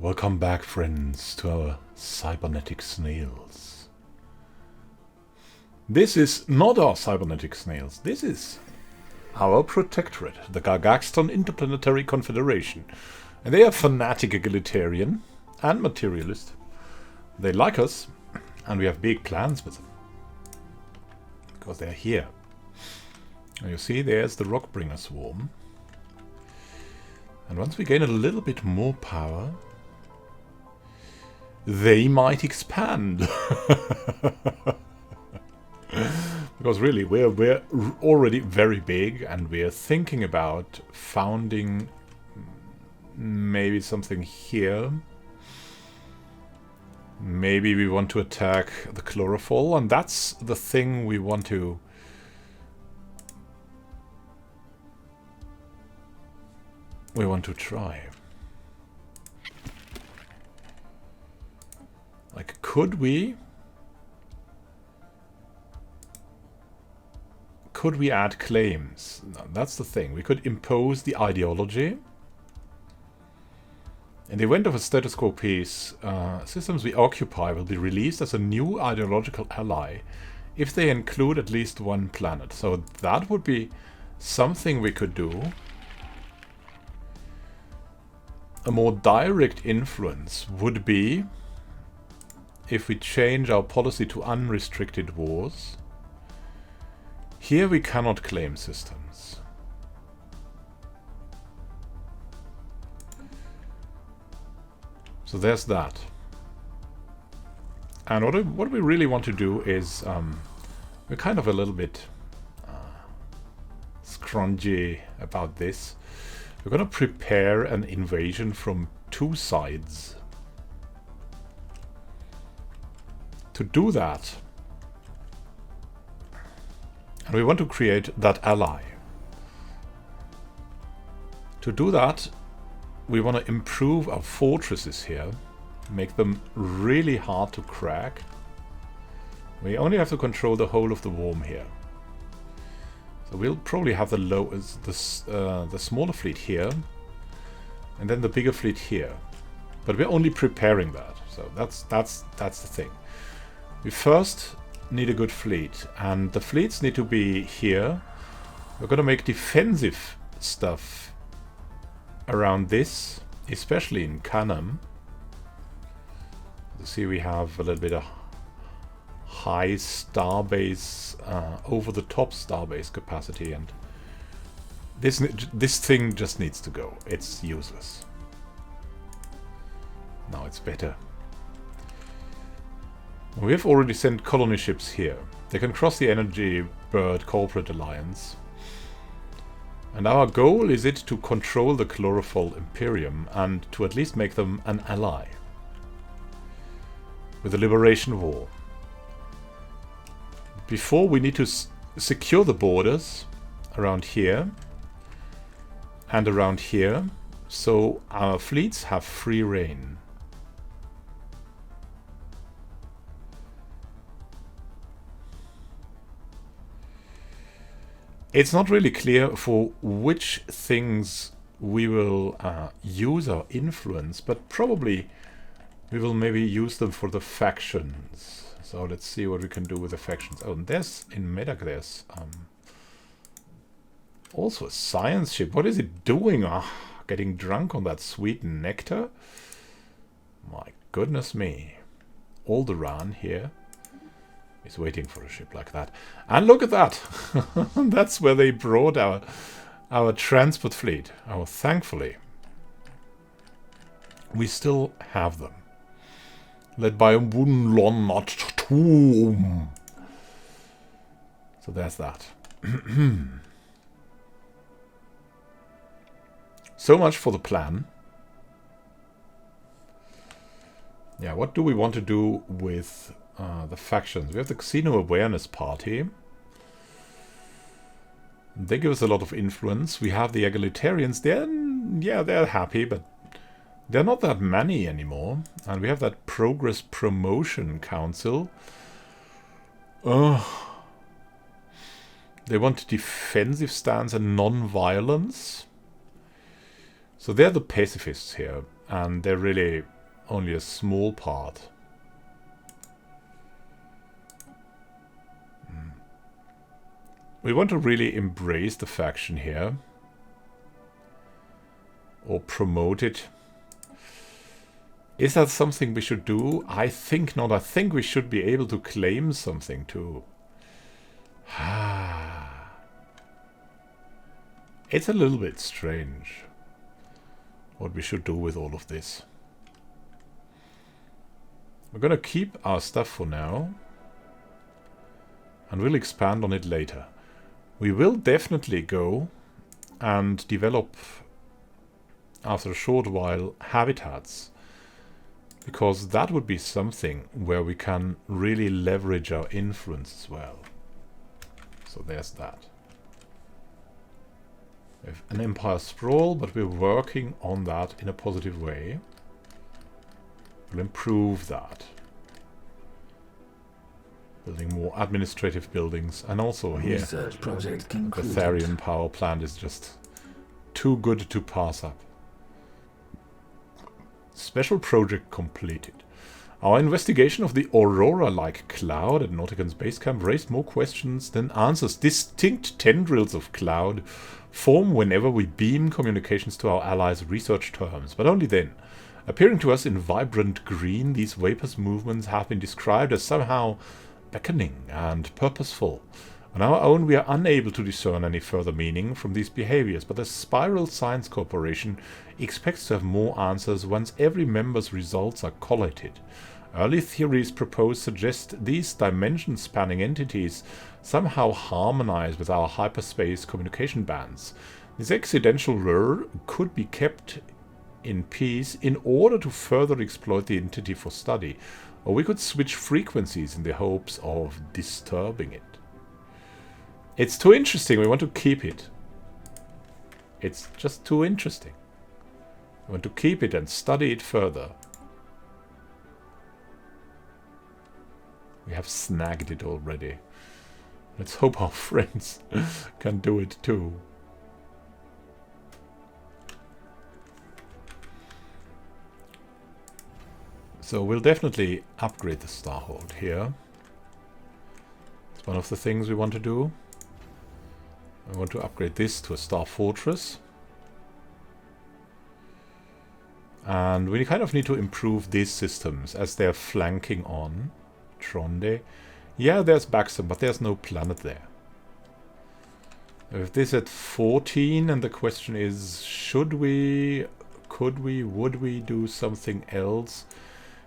Welcome back, friends, to our cybernetic snails. This is not our cybernetic snails. This is our protectorate, the Gargaxton Interplanetary Confederation. And they are fanatic egalitarian and materialist. They like us, and we have big plans with them. Because they're here. And you see, there's the Rockbringer swarm. And once we gain a little bit more power, they might expand. Because really, we're already very big, and we're thinking about founding maybe something here. Maybe we want to attack the chlorophyll, and that's the thing we want to try. Like, could we add claims? No, that's the thing. We could impose the ideology. In the event of a status quo peace, systems we occupy will be released as a new ideological ally if they include at least one planet. So that would be something we could do. A more direct influence would be if we change our policy to unrestricted wars. Here we cannot claim systems. So there's that. And what we really want to do is, we're kind of a little bit scrungy about this. We're going to prepare an invasion from two sides. To do that, and we want to create that ally. To do that, we want to improve our fortresses here, make them really hard to crack. We only have to control the whole of the worm here. So we'll probably have the smaller fleet here, and then the bigger fleet here. But we're only preparing that, so that's the thing. We first need a good fleet, and the fleets need to be here. We're going to make defensive stuff around this, especially in Canam. You see, we have a little bit of high starbase, over-the-top starbase capacity, and this thing just needs to go. It's useless. Now it's better. We have already sent colony ships here. They can cross the Energy Bird Corporate Alliance. And our goal is it to control the Chlorophyll Imperium and to at least make them an ally with the Liberation War. Before, we need to secure the borders around here and around here, so our fleets have free reign. It's not really clear for which things we will use our influence, but probably we will maybe use them for the factions. So let's see what we can do with the factions. Oh, and there's, in Medak, there's also a science ship. What is it doing? Getting drunk on that sweet nectar? My goodness me. Alderaan here is waiting for a ship like that. And look at that! That's where they brought our transport fleet. Oh, thankfully, we still have them. Led by Wunlon Not Tomb. So there's that. So much for the plan. Yeah, what do we want to do with the factions? We have the Xeno Awareness Party. They give us a lot of influence. We have the egalitarians. They're happy, but they're not that many anymore. And we have that Progress Promotion Council. They want defensive stance and non-violence. So they're the pacifists here. And they're really only a small part. We want to really embrace the faction here. Or promote it. Is that something we should do? I think not. I think we should be able to claim something too. It's a little bit strange what we should do with all of this. We're gonna keep our stuff for now. And we'll expand on it later. We will definitely go and develop, after a short while, habitats. Because that would be something where we can really leverage our influence as well. So there's that. We have an empire sprawl, but we're working on that in a positive way. We'll improve that. Building more administrative buildings. And also here, Research project concluded. the Therian power plant is just too good to pass up. Special project completed. Our investigation of the Aurora-like cloud at Nautican's base camp raised more questions than answers. Distinct tendrils of cloud form whenever we beam communications to our allies' research terms, but only then. Appearing to us in vibrant green, these vaporous movements have been described as somehow beckoning and purposeful. On our own, we are unable to discern any further meaning from these behaviors, but the Spiral Science Corporation expects to have more answers once every member's results are collated. Early theories proposed suggest these dimension-spanning entities somehow harmonize with our hyperspace communication bands. This accidental lure could be kept in peace in order to further exploit the entity for study, or we could switch frequencies in the hopes of disturbing it. It's too interesting, we want to keep it. It's just too interesting. We want to keep it and study it further. We have snagged it already. Let's hope our friends can do it too. So we'll definitely upgrade the Starhold here. It's one of the things we want to do. I want to upgrade this to a Star Fortress. And we kind of need to improve these systems as they're flanking on Tronde. Yeah, there's Baxter, but there's no planet there. If this at 14, and the question is, should we, could we, would we do something else?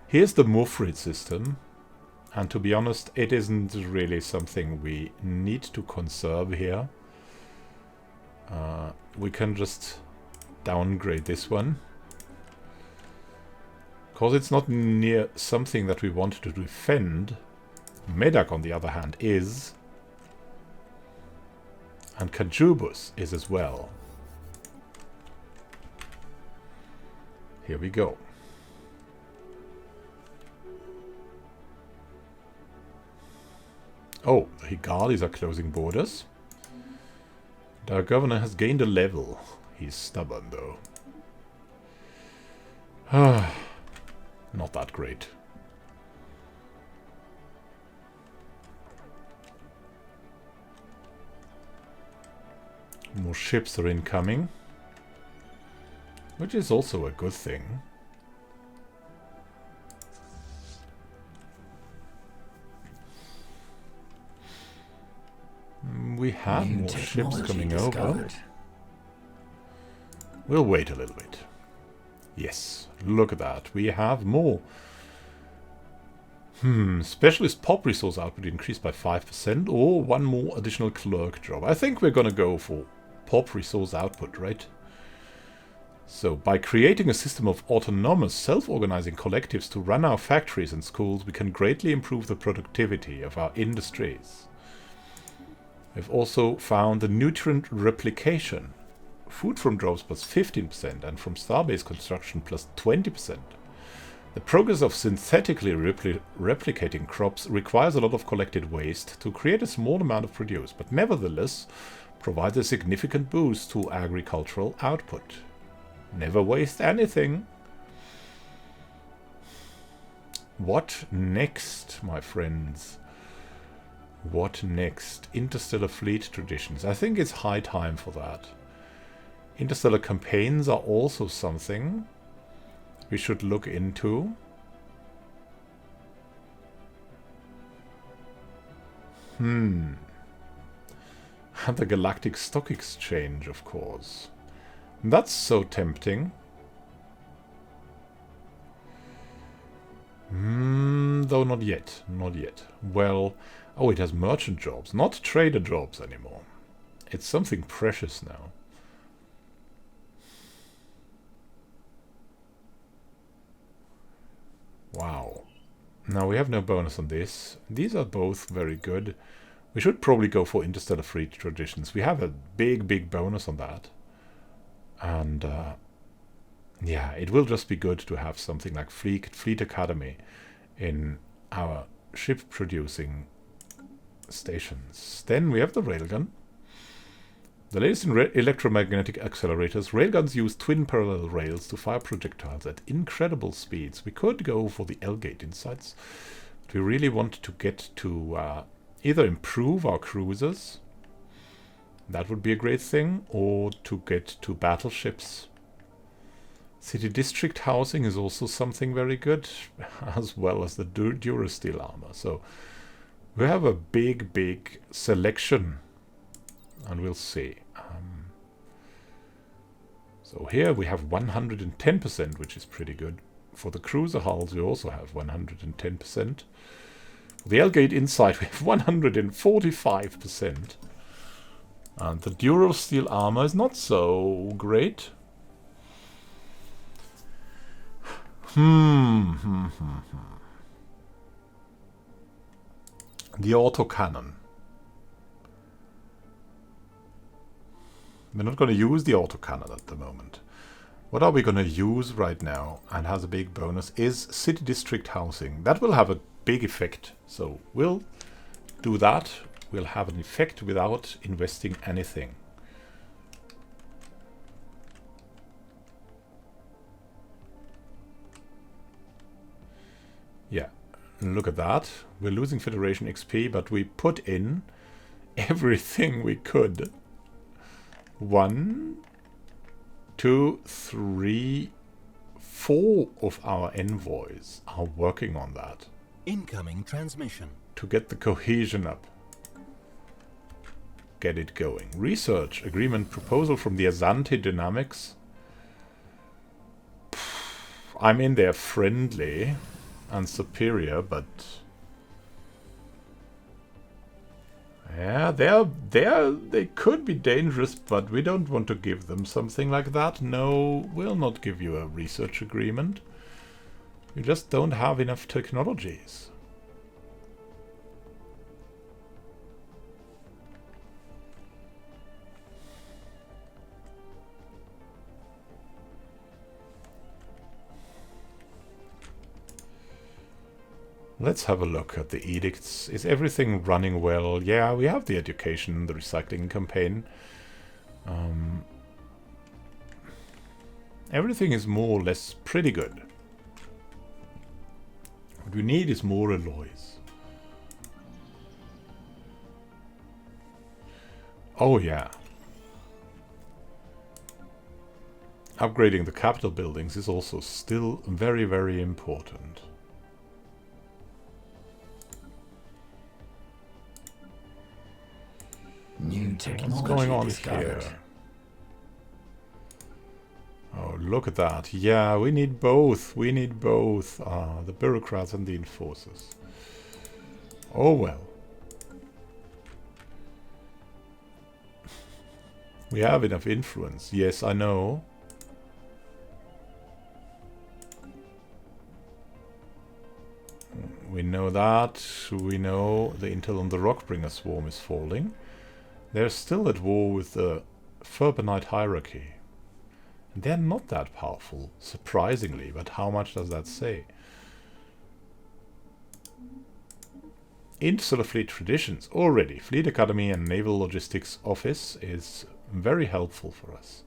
Here's the Mufrid system. And to be honest, it isn't really something we need to conserve here. We can just downgrade this one. Because it's not near something that we want to defend. Medak, on the other hand, is. And Kajubus is as well. Here we go. Oh, the Higalis are closing borders. Our governor has gained a level. He's stubborn, though. Not that great. More ships are incoming. Which is also a good thing. We have more ships coming over. We'll wait a little bit. Yes, look at that. We have more. Specialist pop resource output increased by 5%, or one more additional clerk job. I think we're gonna go for pop resource output, right? So, by creating a system of autonomous, self-organizing collectives to run our factories and schools, we can greatly improve the productivity of our industries. We've also found the nutrient replication. Food from droves plus 15% and from starbase construction plus 20%. The progress of synthetically replicating crops requires a lot of collected waste to create a small amount of produce, but nevertheless provides a significant boost to agricultural output. Never waste anything. What next, my friends? What next? Interstellar fleet traditions. I think it's high time for that. Interstellar campaigns are also something we should look into. And the Galactic Stock Exchange, of course. That's so tempting. Though not yet. Not yet. Well, oh, it has merchant jobs, not trader jobs anymore. It's something precious now. Wow. Now we have no bonus on this. These are both very good. We should probably go for Interstellar Fleet Traditions. We have a big bonus on that. And yeah, it will just be good to have something like Fleet Academy in our ship producing stations. Then we have the railgun. The latest in electromagnetic accelerators, railguns use twin parallel rails to fire projectiles at incredible speeds. We could go for the L-gate insights, but we really want to get to either improve our cruisers, that would be a great thing, or to get to battleships. City district housing is also something very good, as well as the Durasteel armor. So we have a big selection, and we'll see. So here we have 110%, which is pretty good. For the cruiser hulls, we also have 110%. For the L-gate Insight, we have 145%. And the Durasteel armor is not so great. The autocannon. We're not going to use the autocannon at the moment. What are we going to use right now and has a big bonus is city district housing. That will have a big effect. So we'll do that. We'll have an effect without investing anything. Yeah, look at that. We're losing Federation XP, but we put in everything we could. 1, 2, 3, 4 of our envoys are working on that. Incoming transmission. To get the cohesion up. Get it going. Research agreement proposal from the Asante Dynamics. I'm in there friendly and superior, but yeah, they could be dangerous, but we don't want to give them something like that. No, we'll not give you a research agreement. You just don't have enough technologies. Let's have a look at the edicts. Is everything running well? Yeah, we have the education, the recycling campaign. Everything is more or less pretty good. What we need is more alloys. Oh yeah. Upgrading the capital buildings is also still very important. New technology. What's going on discovered. here? Oh, look at that. Yeah, we need both. We need both. The bureaucrats and the enforcers. Oh well. We have enough influence. Yes, I know. We know that. We know the intel on the Rockbringer swarm is falling. They're still at war with the Furbanite hierarchy. And they're not that powerful, surprisingly, but how much does that say? Interstellar Fleet Traditions. Already, Fleet Academy and Naval Logistics Office is very helpful for us.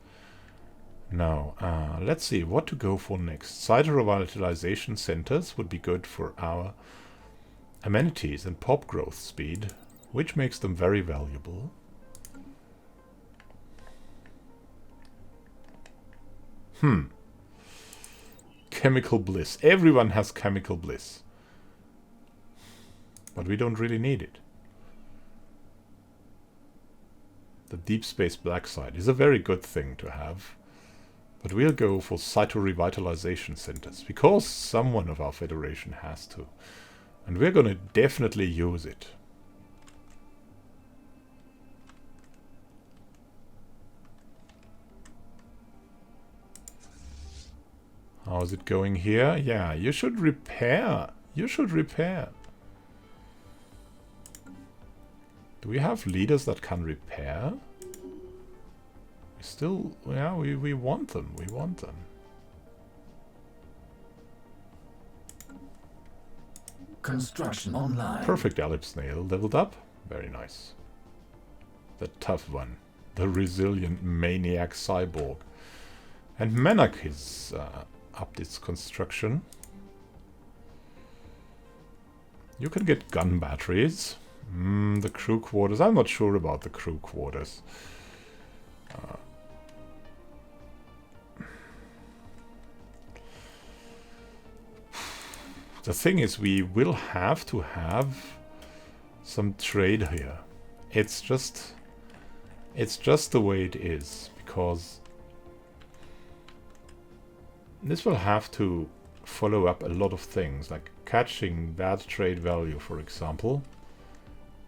Now, let's see what to go for next. Site revitalization centers would be good for our amenities and pop growth speed, which makes them very valuable. Chemical bliss. Everyone has chemical bliss. But we don't really need it. The deep space black site is a very good thing to have. But we'll go for cyto-revitalization centers, because someone of our Federation has to. And we're going to definitely use it. How is it going here? Yeah, you should repair. You should repair. Do we have leaders that can repair? We still, yeah, we want them. We want them. Construction online. Perfect, Snail leveled up. Very nice. The tough one. The resilient maniac cyborg. And Manak is upped its construction. You can get gun batteries. The crew quarters. I'm not sure about the crew quarters. The thing is, we will have to have some trade here. It's just the way it is, because this will have to follow up a lot of things, like catching bad trade value, for example,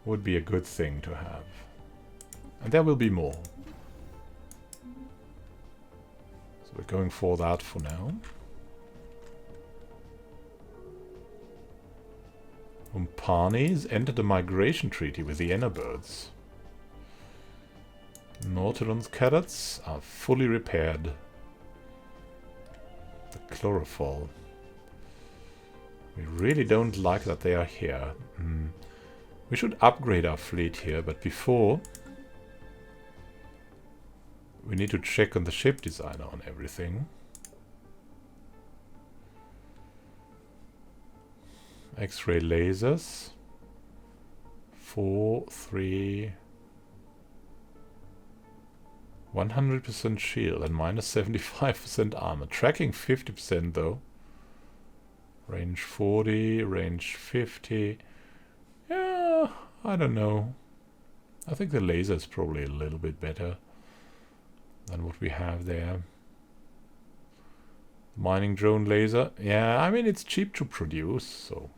would be a good thing to have. And there will be more. So we're going for that for now. Umpanis entered a migration treaty with the Birds. Nautilon's cadets are fully repaired. The chlorophyll. We really don't like that they are here. We should upgrade our fleet here, but before we need to check on the ship designer on everything. X-ray lasers. 4, 3... 100% shield and minus 75% armor. Tracking 50% though. Range 40, range 50. Yeah, I don't know. I think the laser is probably a little bit better than what we have there. Mining drone laser. Yeah, I mean, it's cheap to produce, so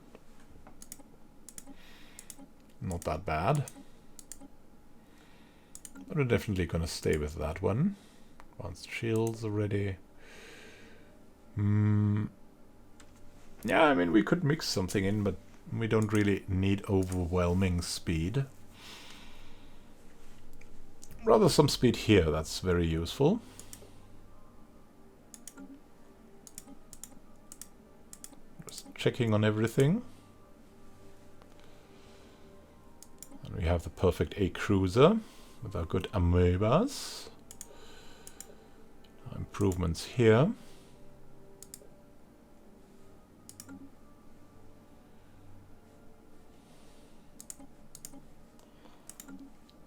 not that bad. But we're definitely gonna stay with that one. Advanced shields already. Yeah, I mean, we could mix something in, but we don't really need overwhelming speed. Rather some speed here, that's very useful. Just checking on everything. And we have the perfect A cruiser with our good amoebas. Improvements here.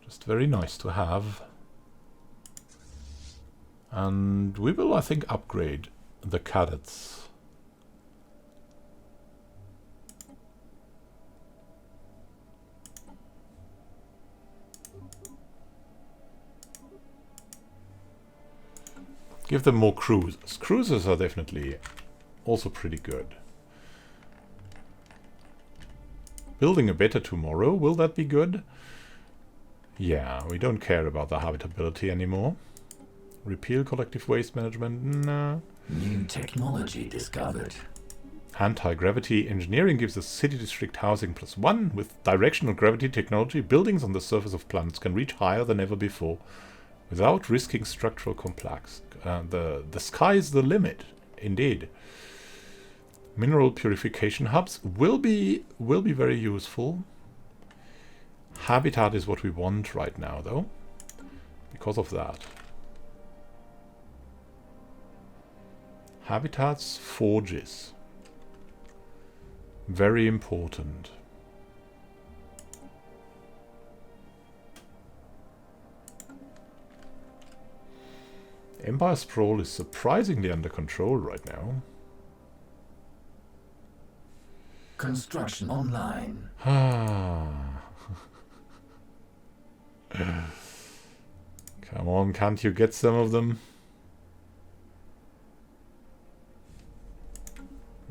Just very nice to have. And we will, I think, upgrade the cadets. Give them more cruisers. Cruisers are definitely also pretty good. Building a better tomorrow, will that be good? Yeah, we don't care about the habitability anymore. Repeal collective waste management, nah. New technology discovered. Anti-gravity engineering gives the city district housing +1. With directional gravity technology, buildings on the surface of planets can reach higher than ever before without risking structural complex. The sky is the limit, indeed. Mineral purification hubs will be very useful. Habitat is what we want right now, though, because of that. Habitats, forges. Very important. Empire Sprawl is surprisingly under control right now. Construction online. Come on, can't you get some of them?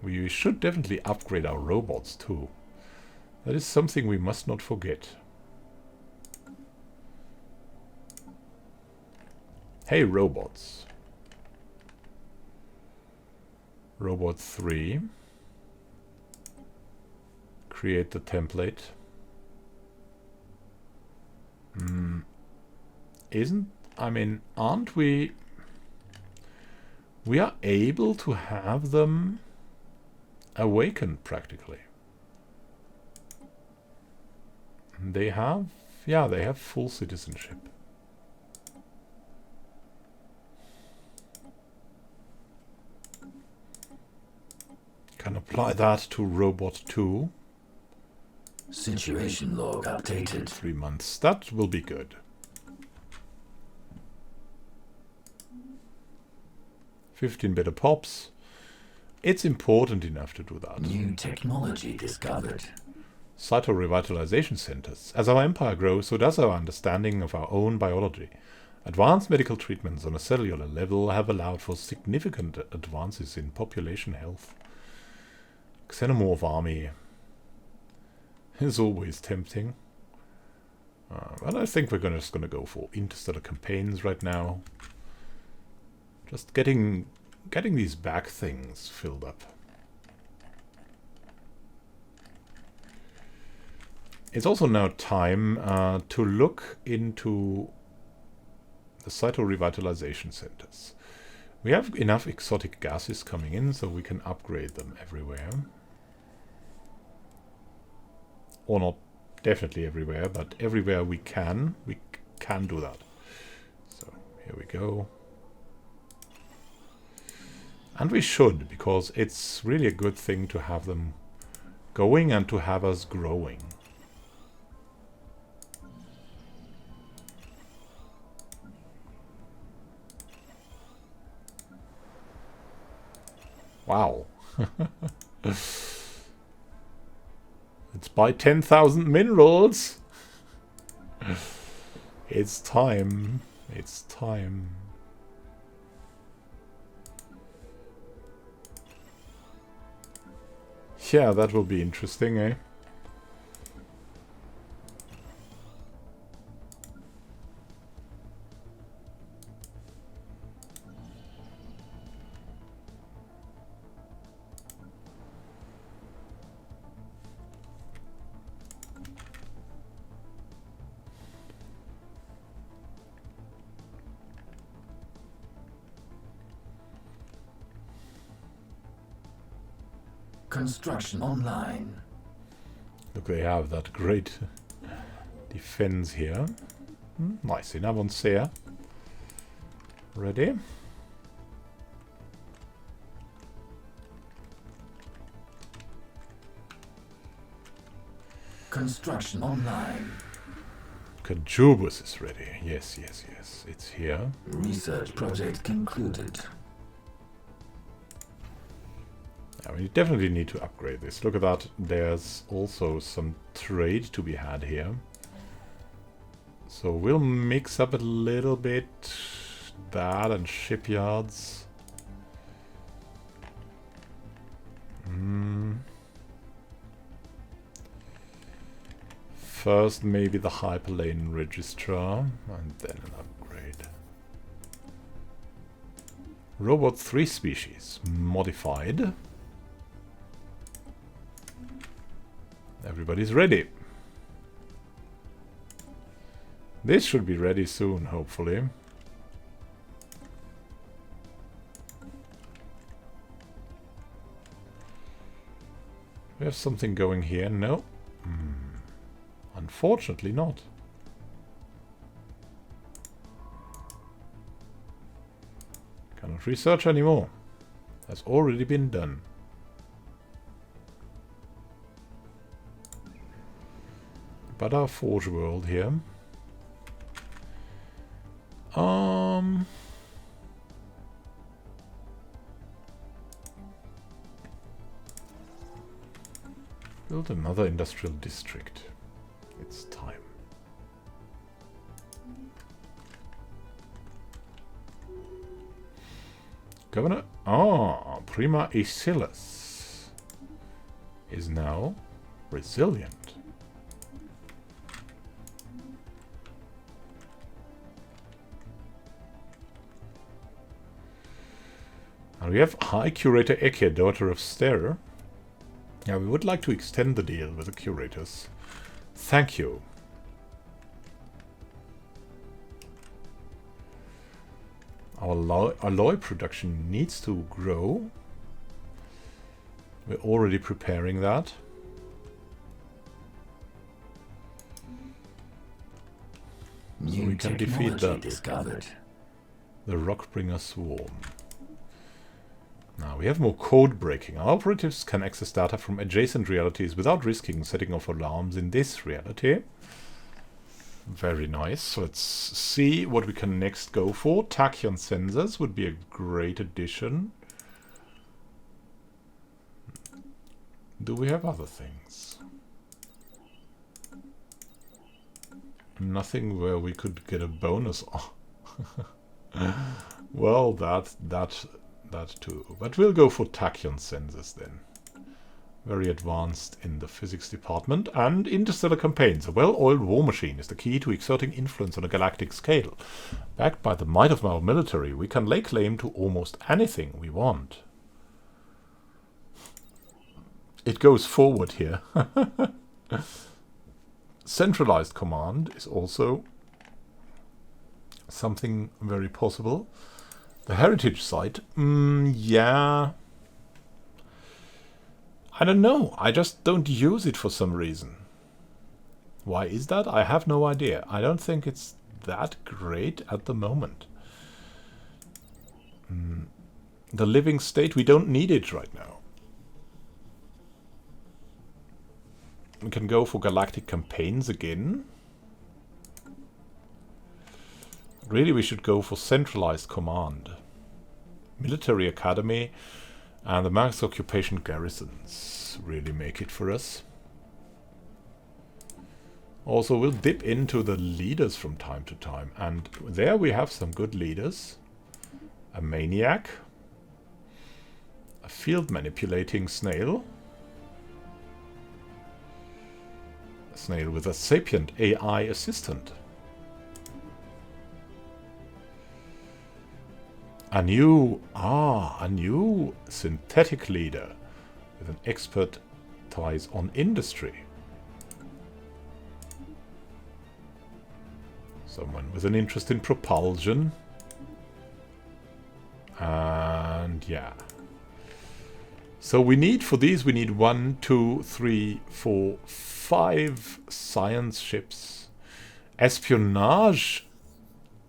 We should definitely upgrade our robots too. That is something we must not forget. Hey, robots. Robot 3. Create the template. Aren't we... We are able to have them awakened practically. They have... Yeah, they have full citizenship. Can apply that to Robot 2. Situation log updated. 3 months. That will be good. 15 better pops. It's important enough to do that. New technology discovered. Cyto-revitalization centers. As our empire grows, so does our understanding of our own biology. Advanced medical treatments on a cellular level have allowed for significant advances in population health. Xenomorph army is always tempting. But I think we're just gonna go for interstellar campaigns right now. Just getting these back things filled up. It's also now time to look into the cyto-revitalization centers. We have enough exotic gases coming in, so we can upgrade them everywhere. Or not definitely everywhere, but everywhere we can do that. So here we go. And we should, because it's really a good thing to have them going and to have us growing. Wow. Let's buy 10,000 minerals. It's time. It's time. Yeah, that will be interesting, eh? Construction online. Look, they have that great defense here. Nice in Avancea. Ready? Construction online. Kajubus is ready. Yes, yes, yes. It's here. Research project concluded. We definitely need to upgrade this. Look at that. There's also some trade to be had here. So we'll mix up a little bit that and shipyards. First maybe the hyperlane registrar and then an upgrade. Robot 3 species modified. Everybody's ready. This should be ready soon, hopefully. We have something going here. No. Unfortunately not. Cannot research anymore. Has already been done. But our Forge world here. Build another industrial district. It's time. Governor. Ah, Prima Aeschylus is now resilient. And we have High Curator Eke, daughter of Ster. Yeah, we would like to extend the deal with the curators. Thank you. Our alloy production needs to grow. We're already preparing that. So we can defeat the Rockbringer Swarm. Now we have more code breaking. Our operatives can access data from adjacent realities without risking setting off alarms in this reality. Very nice. So let's see what we can next go for. Tachyon sensors would be a great addition. Do we have other things? Nothing where we could get a bonus. Well, that too. But we'll go for tachyon sensors then. Very advanced in the physics department. And interstellar campaigns. A well-oiled war machine is the key to exerting influence on a galactic scale. Backed by the might of our military, we can lay claim to almost anything we want. It goes forward here. Centralized command is also something very possible. The heritage site, yeah. I don't know. I just don't use it for some reason. Why is that? I have no idea. I don't think it's that great at the moment. The living state, we don't need it right now. We can go for galactic campaigns again. Really, we should go for centralized command. Military academy and the max occupation garrisons really make it for us. Also, we'll dip into the leaders from time to time. And there we have some good leaders. A maniac. A field manipulating snail. A snail with a sapient AI assistant. A new synthetic leader with an expertise on industry. Someone with an interest in propulsion. And yeah. So we need, for these, we need 1, 2, 3, 4, 5 science ships. Espionage.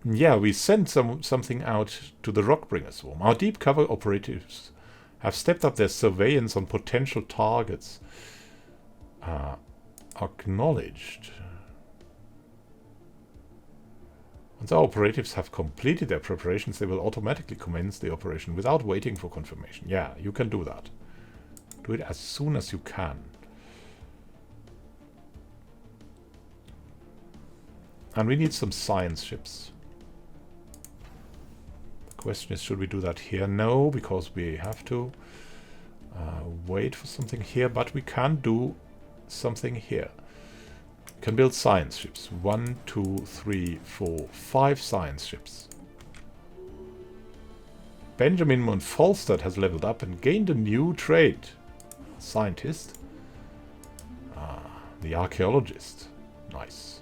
Yeah, we sent something out to the Rockbringer Swarm. Our deep cover operatives have stepped up their surveillance on potential targets. Acknowledged. Once our operatives have completed their preparations, they will automatically commence the operation without waiting for confirmation. Yeah, you can do that. Do it as soon as you can. And we need some science ships. Question is, should we do that here? No, because we have to wait for something here, but we can do something here. We can build science ships. 1, 2, 3, 4, 5 science ships. Benjamin von Falstad has leveled up and gained a new trait. Scientist. The archaeologist. Nice.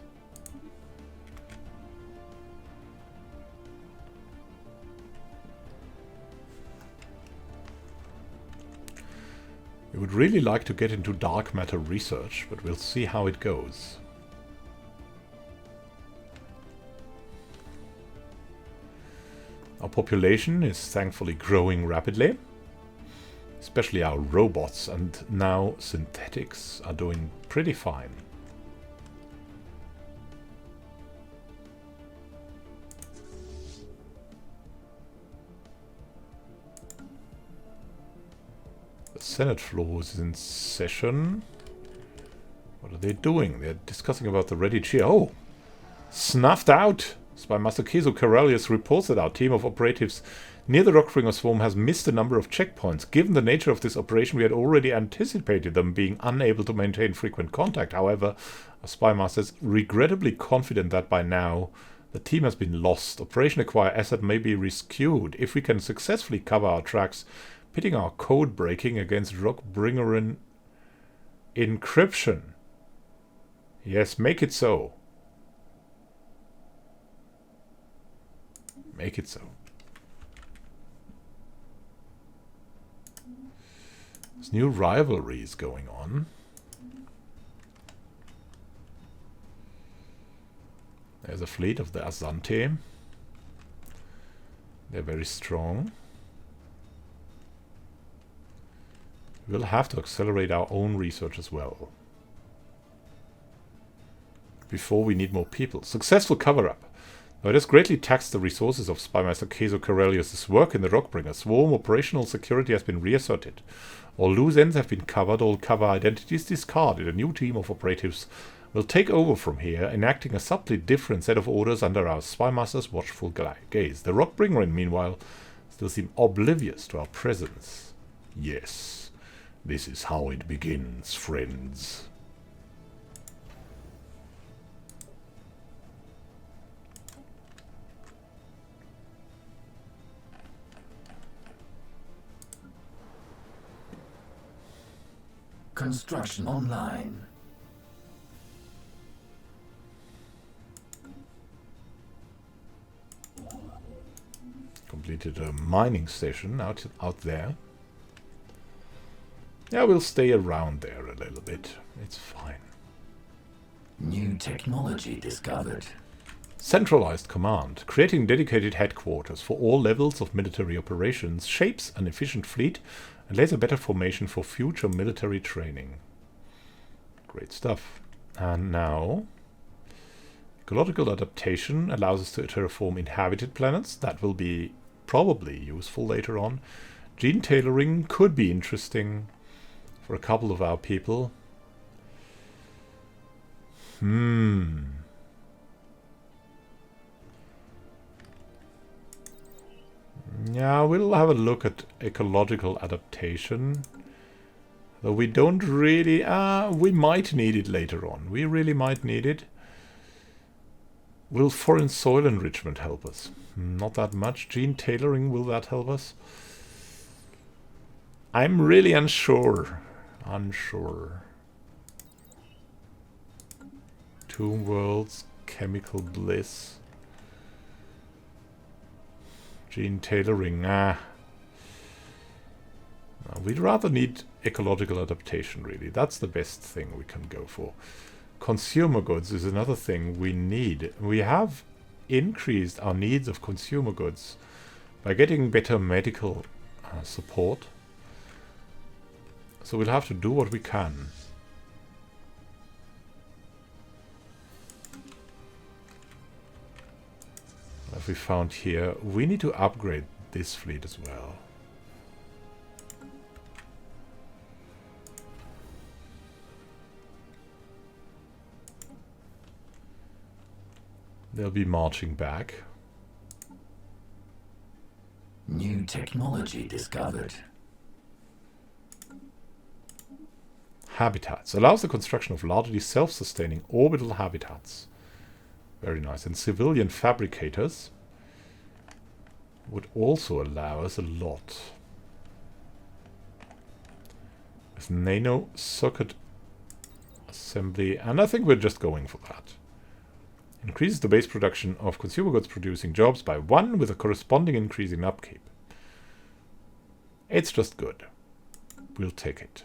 We would really like to get into dark matter research, but we'll see how it goes. Our population is thankfully growing rapidly. Especially our robots, and now synthetics are doing pretty fine. The Senate floor is in session. What are they doing? They're discussing about the ready chair. Oh! Snuffed out! Spy Master Keso Corellius reports that our team of operatives near the Rockbringer swarm has missed a number of checkpoints. Given the nature of this operation, we had already anticipated them being unable to maintain frequent contact. However, our Spy Master is regrettably confident that by now the team has been lost. Operation Acquire Asset may be rescued if we can successfully cover our tracks, pitting our code breaking against Rockbringer encryption. Yes, make it so. Make it so. There's new rivalries going on. There's a fleet of the Asante. They're very strong. We'll have to accelerate our own research as well. Before we need more people. Successful cover-up. Now it has greatly taxed the resources of Spymaster Keso Corellius' work in the Rockbringer swarm. Operational security has been reasserted. All loose ends have been covered, all cover identities discarded. A new team of operatives will take over from here, enacting a subtly different set of orders under our Spymaster's watchful gaze. The Rockbringer, meanwhile, still seem oblivious to our presence. Yes, this is how it begins, friends. Construction online. Completed a mining station out there. Yeah, we'll stay around there a little bit. It's fine. New technology discovered. Centralized command, creating dedicated headquarters for all levels of military operations, shapes an efficient fleet, and lays a better formation for future military training. Great stuff. And now, ecological adaptation allows us to terraform inhabited planets. That will be probably useful later on. Gene tailoring could be interesting for a couple of our people. Yeah, we'll have a look at ecological adaptation. Though we don't really... we might need it later on. We really might need it. Will foreign soil enrichment help us? Not that much. Gene tailoring, will that help us? I'm really unsure. Tomb worlds, chemical bliss. Gene tailoring, No, we'd rather need ecological adaptation, really. That's the best thing we can go for. Consumer goods is another thing we need. We have increased our needs of consumer goods by getting better medical support. So we'll have to do what we can. What have we found here? We need to upgrade this fleet as well. They'll be marching back. New technology discovered. Habitats. Allows the construction of largely self-sustaining orbital habitats. Very nice. And civilian fabricators would also allow us a lot. With nano circuit assembly. And I think we're just going for that. Increases the base production of consumer goods producing jobs by 1 with a corresponding increase in upkeep. It's just good. We'll take it.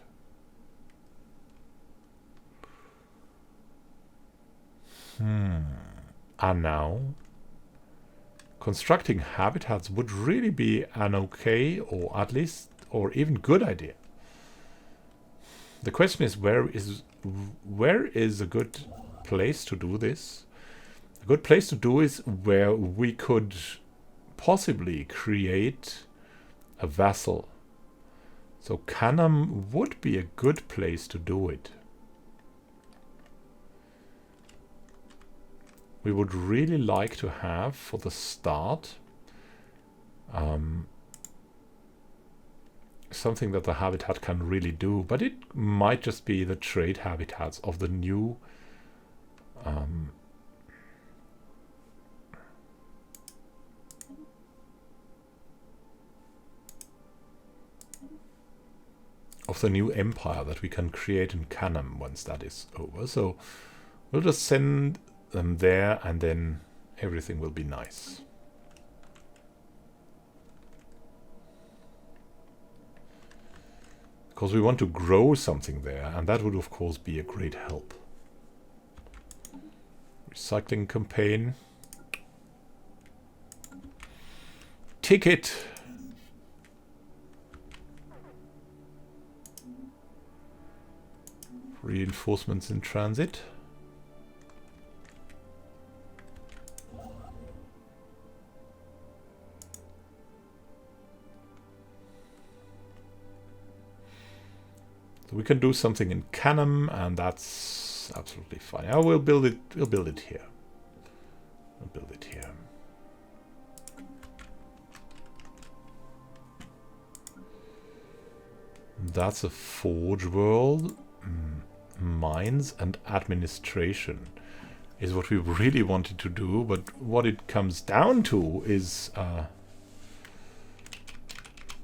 And now, constructing habitats would really be an okay, or at least or even good idea. The question is where is a good place to do this? A good place to do is where we could possibly create a vassal. So Canam would be a good place to do it. We would really like to have, for the start, something that the habitat can really do, but it might just be the trade habitats of the new empire that we can create in Canam once that is over. So we'll just send them there and then everything will be nice. Because we want to grow something there, and that would of course be a great help. Recycling campaign. Ticket. Reinforcements in transit. So we can do something in Canam, and that's absolutely fine. I will build it. We'll build it here. We'll build it here. That's a forge world. Mines and administration is what we really wanted to do, but what it comes down to is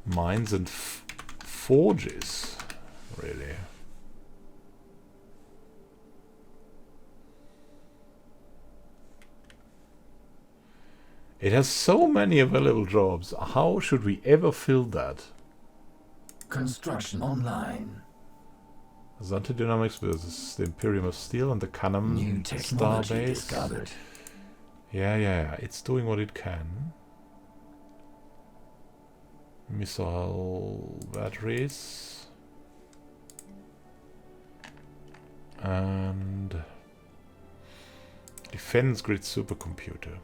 mines and forges. Really. It has so many available jobs. How should we ever fill that? Construction online. Zante Dynamics versus the Imperium of Steel and the Canam New technology Starbase. discovered. Yeah. It's doing what it can. Missile batteries. And defense grid supercomputer.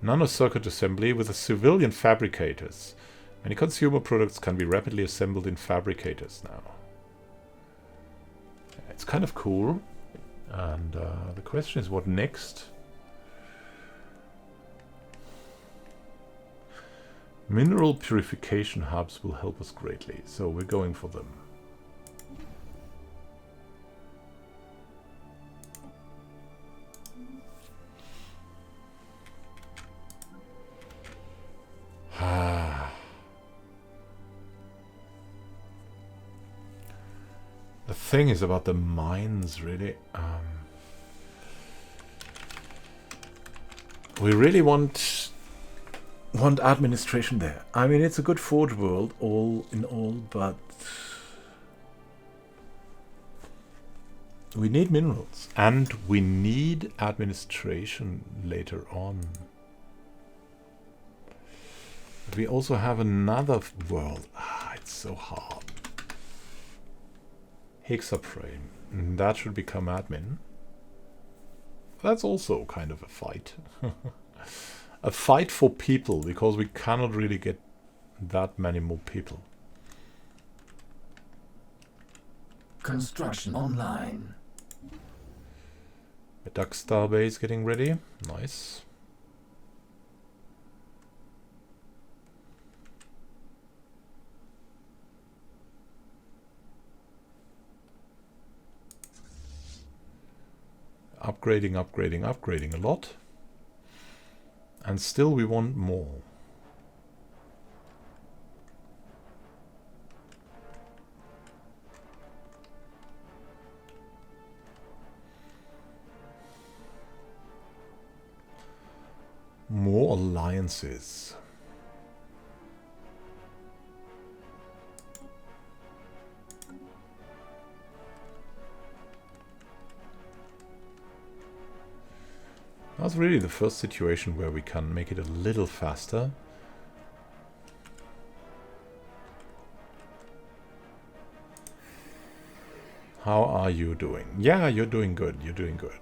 Nanocircuit assembly with the civilian fabricators. Many consumer products can be rapidly assembled in fabricators now. It's kind of cool. And the question is, what next? Mineral purification hubs will help us greatly, so we're going for them. The thing is about the mines, really. We really want administration there. I mean, it's a good forge world, all in all, but we need minerals and we need administration later on. We also have another world. It's so hard. Hexaframe. That should become admin. That's also kind of a fight. A fight for people, because we cannot really get that many more people. Construction online. The Duck Starbase getting ready. Nice. Upgrading a lot. And still we want more. More alliances. That's really the first situation where we can make it a little faster. How are you doing? Yeah, you're doing good. You're doing good.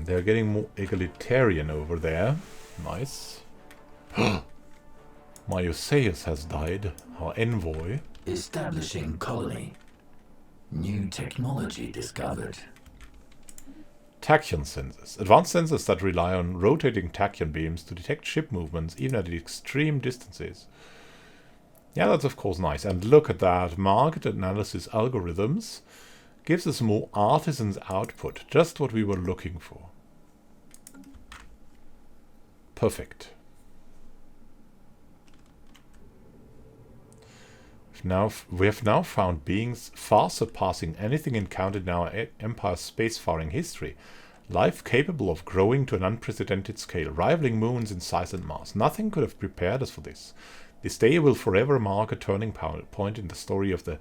They're getting more egalitarian over there. Nice. Myoseus has died. Our envoy. Establishing colony. New technology discovered. Tachyon sensors. Advanced sensors that rely on rotating tachyon beams to detect ship movements even at extreme distances. Yeah, that's of course nice. And look at that. Market analysis algorithms gives us more artisans output. Just what we were looking for. Perfect. We have now found beings far surpassing anything encountered in our Empire's spacefaring history. Life capable of growing to an unprecedented scale, rivaling moons in size and mass. Nothing could have prepared us for this. This day will forever mark a turning point in the story of the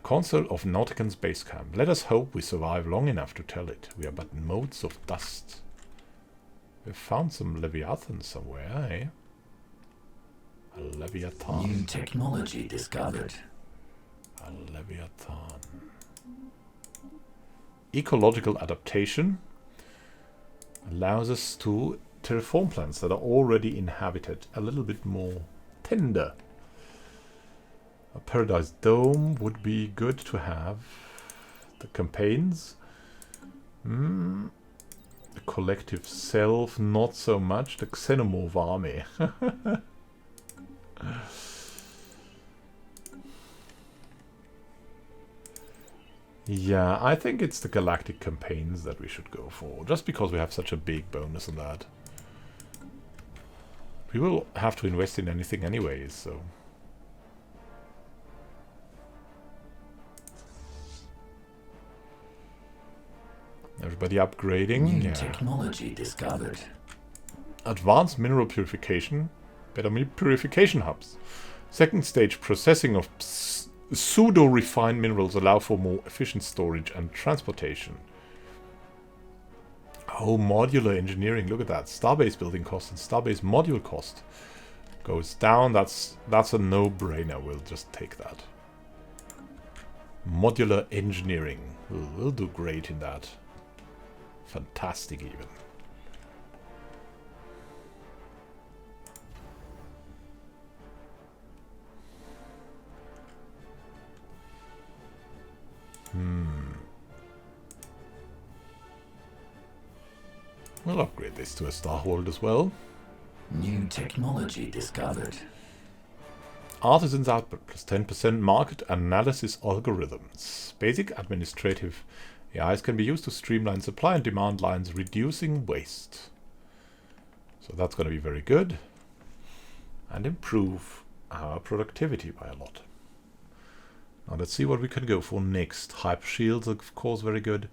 Council of Nautican's base camp. Let us hope we survive long enough to tell it. We are but motes of dust. We've found some Leviathans somewhere, eh? A Leviathan. New technology discovered. A Leviathan. Ecological adaptation allows us to terraform planets that are already inhabited a little bit more tender. A paradise dome would be good to have. The campaigns. The collective self, not so much. The xenomorph army. Yeah, I think it's the galactic campaigns that we should go for, just because we have such a big bonus on that. We will have to invest in anything anyways, so... Everybody upgrading. New technology discovered. Advanced mineral purification. Better purification hubs. Second stage processing of pseudo-refined minerals allow for more efficient storage and transportation. Oh, modular engineering. Look at that. Starbase building cost and starbase module cost goes down. That's a no-brainer. We'll just take that. Modular engineering. We'll do great in that. Fantastic even. We'll upgrade this to a Starhold as well. New technology discovered. Artisans output plus 10%. Market analysis algorithms. Basic administrative AIs can be used to streamline supply and demand lines, reducing waste. So that's going to be very good. And improve our productivity by a lot. Now let's see what we can go for next. Hyper shields, of course, very good.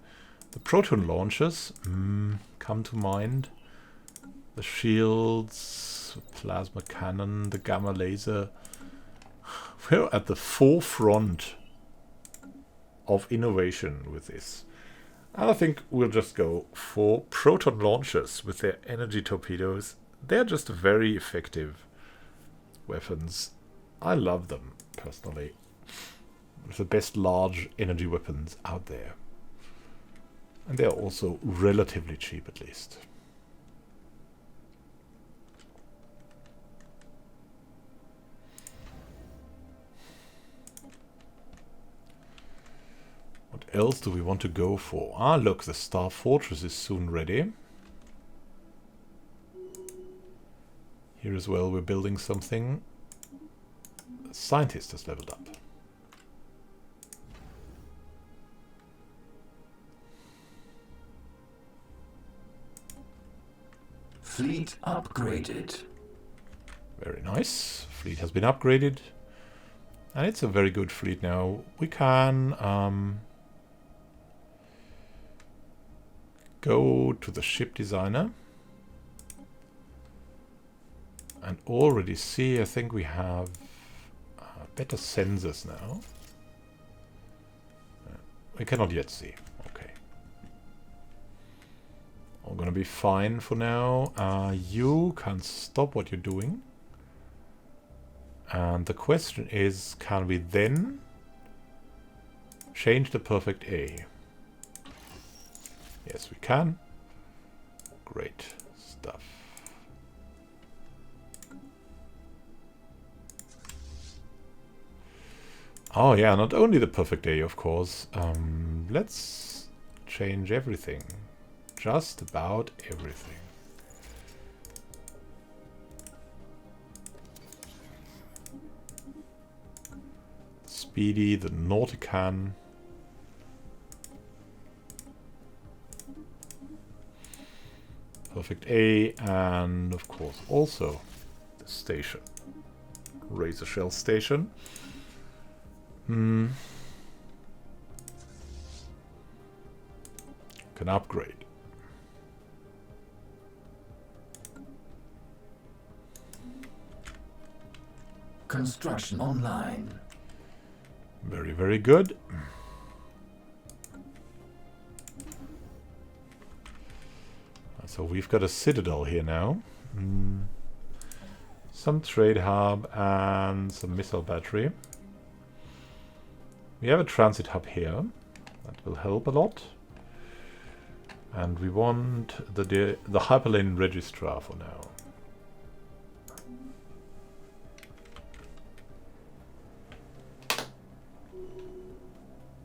The proton launchers come to mind. The shields, plasma cannon, the gamma laser. We're at the forefront of innovation with this. And I think we'll just go for proton launchers with their energy torpedoes. They're just very effective weapons. I love them, personally. It's the best large energy weapons out there. And they're also relatively cheap, at least. What else do we want to go for? Ah, look, the Star Fortress is soon ready. Here as well, we're building something. The scientist has leveled up. Fleet upgraded. Very nice. Fleet has been upgraded. And it's a very good fleet now. We can go to the ship designer. And already see, I think we have better sensors now. We cannot yet see. Okay. All gonna be fine for now. You can stop what you're doing. And the question is, can we then change the perfect A. Yes, we can. Great stuff. Oh yeah, not only the perfect A, of course. Let's change everything. Just about everything. Speedy, the Nautican. Perfect A, and of course also the station. Razor Shell Station. Can upgrade. Construction online. Very, very good. So we've got a citadel here now. Some trade hub and some missile battery. We have a transit hub here. That will help a lot. And we want the hyperlane registrar for now.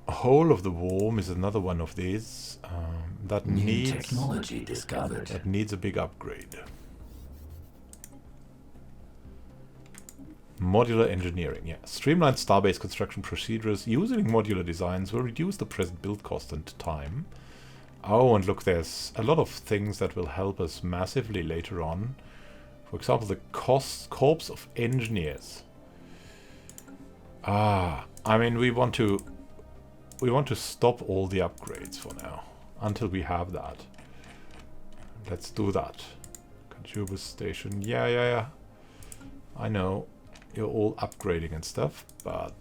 Whole of the Worm is another one of these that needs technology discovered. That needs a big upgrade. Modular engineering, yeah. Streamlined starbase construction procedures using modular designs will reduce the present build cost and time. Oh, and look, there's a lot of things that will help us massively later on. For example, the corps of engineers. I mean, we want to stop all the upgrades for now until we have that. Let's do that. Consumer station. Yeah. I know you're all upgrading and stuff, but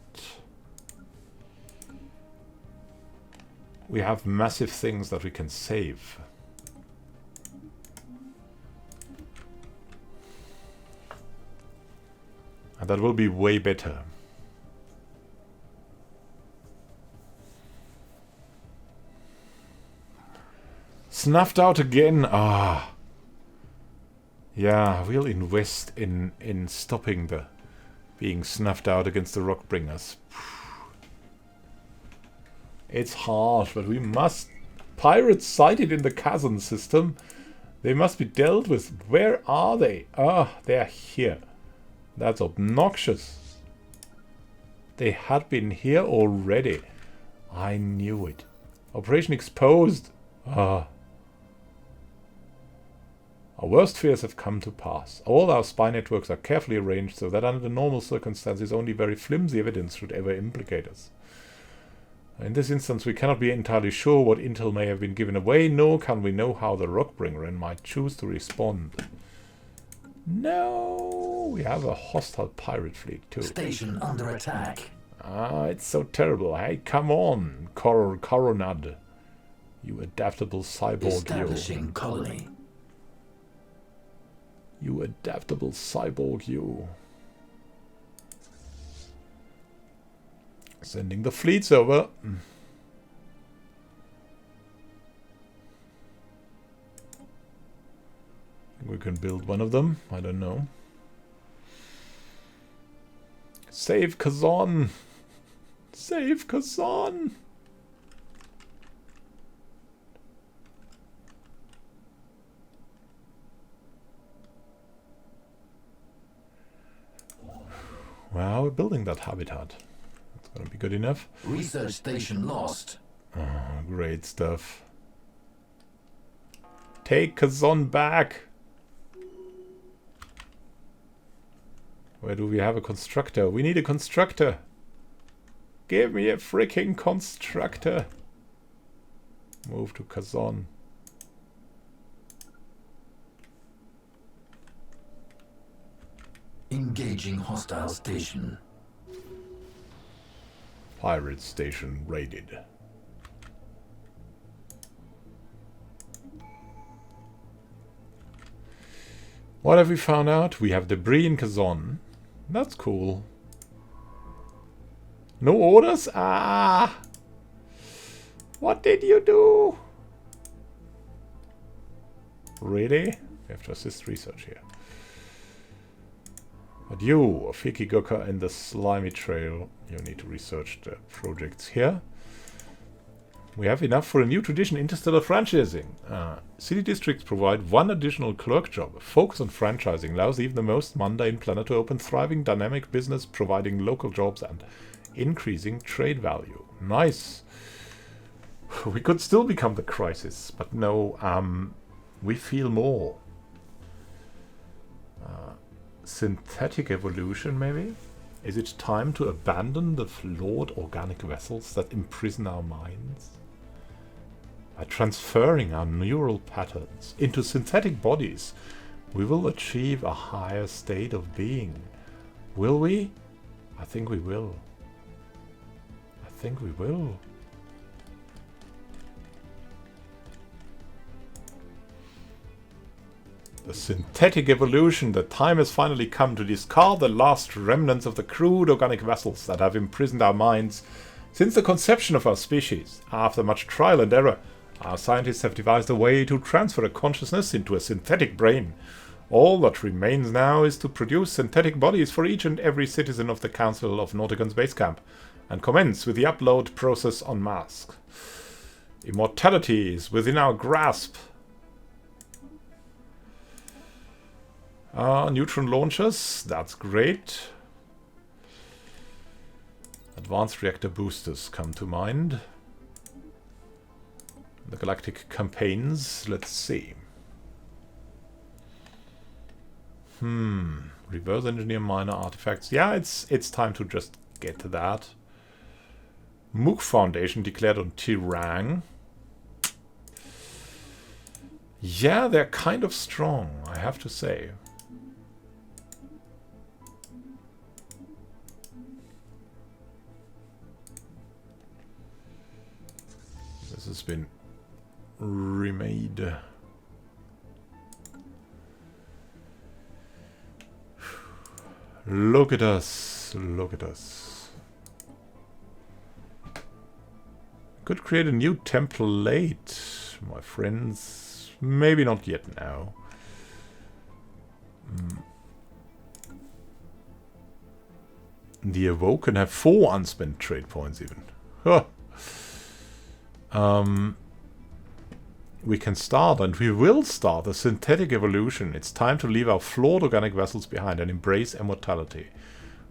we have massive things that we can save. And that will be way better. Snuffed out again. Yeah, we'll invest in stopping the being snuffed out against the Rockbringers. It's harsh, but we must. Pirates sighted in the Kazan system. They must be dealt with. Where are they? They're here. That's obnoxious. They had been here already. I knew it. Operation exposed. Our worst fears have come to pass. All our spy networks are carefully arranged so that under normal circumstances only very flimsy evidence should ever implicate us. In this instance we cannot be entirely sure what intel may have been given away, nor can we know how the Rockbringer might choose to respond. No, we have a hostile pirate fleet too. Station under attack. It's so terrible. Hey, come on, Coronad. You adaptable cyborg, Establishing colony. You adaptable cyborg, you. Sending the fleets over. I think we can build one of them. I don't know. Save Kazan! Save Kazan! Well, we're building that habitat. That's gonna be good enough. Research station lost. Oh, great stuff. Take Kazan back! Where do we have a constructor? We need a constructor! Give me a freaking constructor! Move to Kazan. Engaging hostile station. Pirate station raided. What have we found out? We have debris in Kazan. That's cool. No orders? What did you do? Really? We have to assist research here. But you, Fikigoka in the Slimy Trail, you need to research the projects here. We have enough for a new tradition, interstellar franchising. City districts provide one additional clerk job. A focus on franchising allows even the most mundane planet to open thriving, dynamic business, providing local jobs and increasing trade value. Nice. We could still become the crisis, but no, we feel more. Synthetic evolution, maybe? Is it time to abandon the flawed organic vessels that imprison our minds? By transferring our neural patterns into synthetic bodies, we will achieve a higher state of being. Will we? I think we will. I think we will. The synthetic evolution. The time has finally come to discard the last remnants of the crude organic vessels that have imprisoned our minds since the conception of our species. After much trial and error, our scientists have devised a way to transfer a consciousness into a synthetic brain. All that remains now is to produce synthetic bodies for each and every citizen of the Council of Nauticon's base camp, and commence with the upload process en masse. Immortality is within our grasp. Neutron launchers, that's great. Advanced reactor boosters come to mind. The galactic campaigns, let's see. Reverse engineer minor artifacts. Yeah, it's time to just get to that. Mook Foundation declared on Tirang. Yeah, they're kind of strong, I have to say. This has been remade. Look at us. Look at us. Could create a new template, my friends. Maybe not yet now. The Awoken have 4 unspent trade points even. Huh. We can start, and we will start, a synthetic evolution. It's time to leave our flawed organic vessels behind and embrace immortality.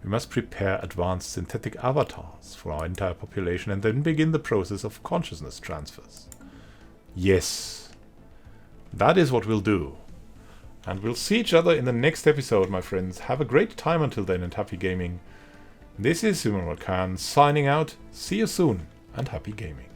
We must prepare advanced synthetic avatars for our entire population and then begin the process of consciousness transfers. Yes, that is what we'll do. And we'll see each other in the next episode, my friends. Have a great time until then and happy gaming. This is Immanuel Can signing out. See you soon and happy gaming.